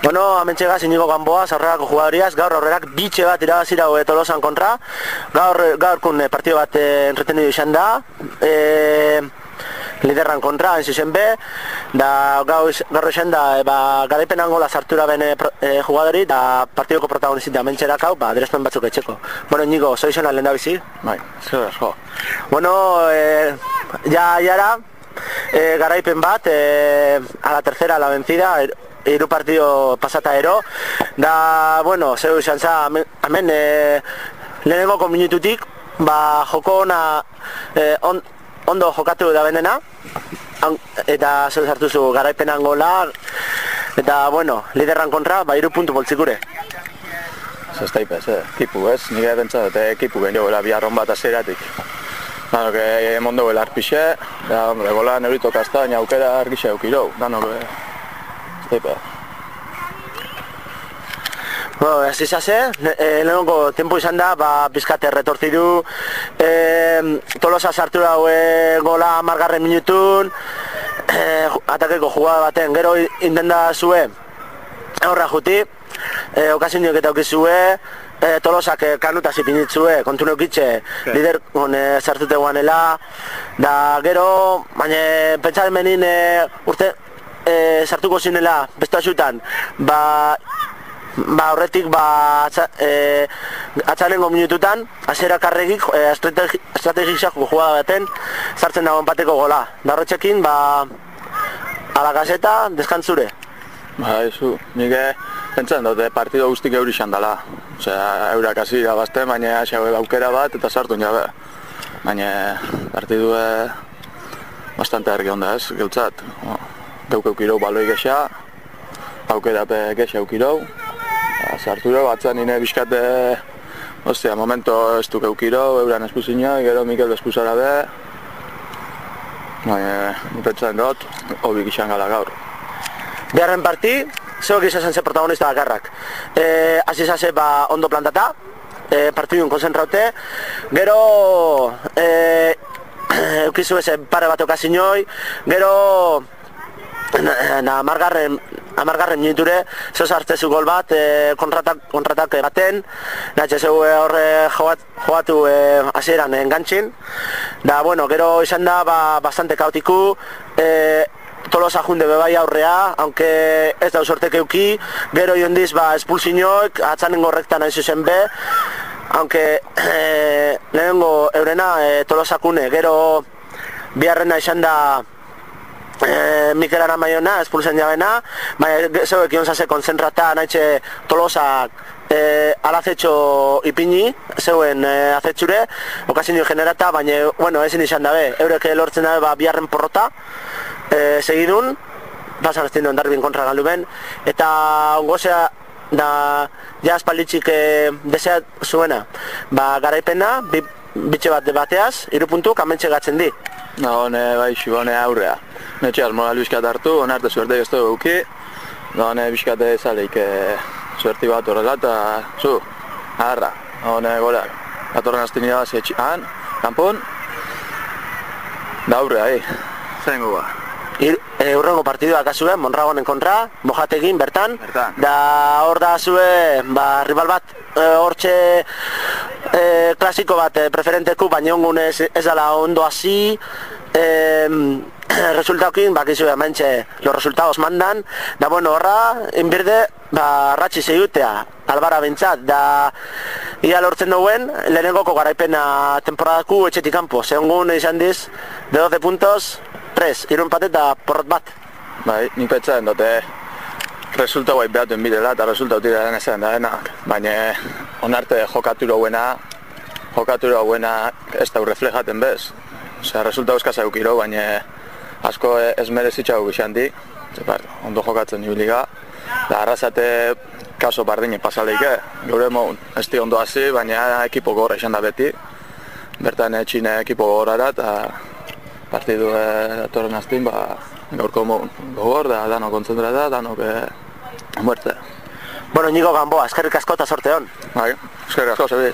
Bueno, amentxegaz Inigo Gamboa, aurrerako jugadoriaz, gaur aurrerak bitxe bat irabazira Tolosan kontra. Gaurkun partido bat entretenidu izan da, liderran kontra, hain zuzen be, da gaur izan da, garaipen angola sartura bene jugadori, da partidoko protagonizit da amentxerak hau, adierazpen batzuk etxeko. Bueno, Inigo, zoi izan alen da bizi? Bai, zer asko. Bueno, jara, garaipen bat, a la tercera, a la vencida, hiru partido pasata ero, da, bueno, zeu izan za, hemen, lehenengoko minututik, joko ona, ondo jokatu da benena, eta zeu zartuzu garaipen angola, eta, bueno, liderran kontra, hiru puntu boltzikure. Zestaipez, ekipu, ez? Nire bentsat, ekipu genio gela biharron bat azeratik. Danok, emondo gela arpixe, da, hombre, gola neurito kazta, baina aukera argixe eukirou, danok, zestaipez. Bueno, ez izase, lehenko tiempo izan da, bizkate retorzi du, Tolosa sartu daue gola 10. minutun, atakeko jugada baten, gero intenda zue, aurra juti, okazioak eta aukizue, Tolosak kanutaz ipinitzue, kontu neukitxe, lider sartute guanela, da gero, baina pentsaren menin urte sartuko zinela, beste asutan, horretik atzalengo minututan, azera karregik estrategizako jugada baten sartzen dagoen bateko gola. Da horretxekin, ala gazeta, deskantzure. Ezu, nik pentsan dute partido guztik euri izan dela. Osea, eurak hasi irabazten, baina xaue aukera bat eta sartu jabe. Baina partidu bastante argi onda ez, geutzat. Geuk eukirou baloi gexa, aukera gexa eukirou. Sarturo batzan nire bizkate, momento ez duk eukiro, euran espuzina, gero Mikel espuzara be. Nipetxan dut, hobik izan gala gaur. Biharren parti, zeok izan ze protagonista bakarrak. Hasi izase ondo plantata, partidun konzentraute, gero eukizu eze pare bat okazinoi, gero amargarren minuture, zeu sartzezu gol bat, kontratak baten, nahetxe zeu horre jogatu hasieran engantxin. Da, bueno, gero izan da, bastante kaotiku, Tolosa junde bebai aurrea, aunque ez da usortek euki, gero jondiz espulsinoek, atzanengo rektan hain zuzen be, aunque lehenengo eurena Tolosakune, gero biharrena izan da, Mikel Aramaiona, espulsen jabena, baina zeuek ionzase konzentrata nahitxe Tolosak alazetxo ipini, zeuen azetxure, okazinio generata, baina, bueno, ezin izan dabe, eurek lortzen dabe biharren porrota, segidun, pasan estin duen darbin kontra galuben, eta ongozea, da, ja espalditxik desea zuena, garaipena, bitxe bat bateaz, 3 puntu, kamentxe gatzen di. Hone, hone aurrea. Netxeaz, moral bizkat hartu, hone arte suerte geztu guki. Hone bizkate zaleik suerti bat horrela eta zu, agarra. Hone goleak. Gatorren azten irabazi etxian, kanpon. Da aurrea, zaingo ba. Urrengo partiduak azue, Mondragonen kontra, Mojategin bertan. Da hor da azue, rival bat, hortxe klasiko bat preferenteku, baina ongun ez dala ondo hasi. Resultaukin, bakizue hementxe, los resultados mandan. Da bueno, horra, inbirde, ratxi zeiutea, albara bintzat. Da, ia lortzen duen, lehenengoko garaipena temporadaku etxetik kanpo. Segungun izan diz, de 12 puntos, 3, 3 empate eta porrot bat. Bai, nik petxaren dute resultau bai behatuen bidela eta resultau tiraren esan da denak. Baina onarte jokaturo buena ez da reflejaten bez. Osea, resultau eskasa eukiro, baina asko ez merezitxago gixan di. Ondo jokatzen ibiliga. Da, arrazate kaso bardine pasaleike. Gaur emoun, ez di ondo hasi, baina ekipo gogorra izan da beti. Bertan etxine ekipo gogorara eta partidu datorren aztin, gaurko gogor, da dano kontzentrata, danok muerte. Bueno, Inigo Gamboa, eskerrik asko eta sorte hon. Bai, eskerrik asko, zebi,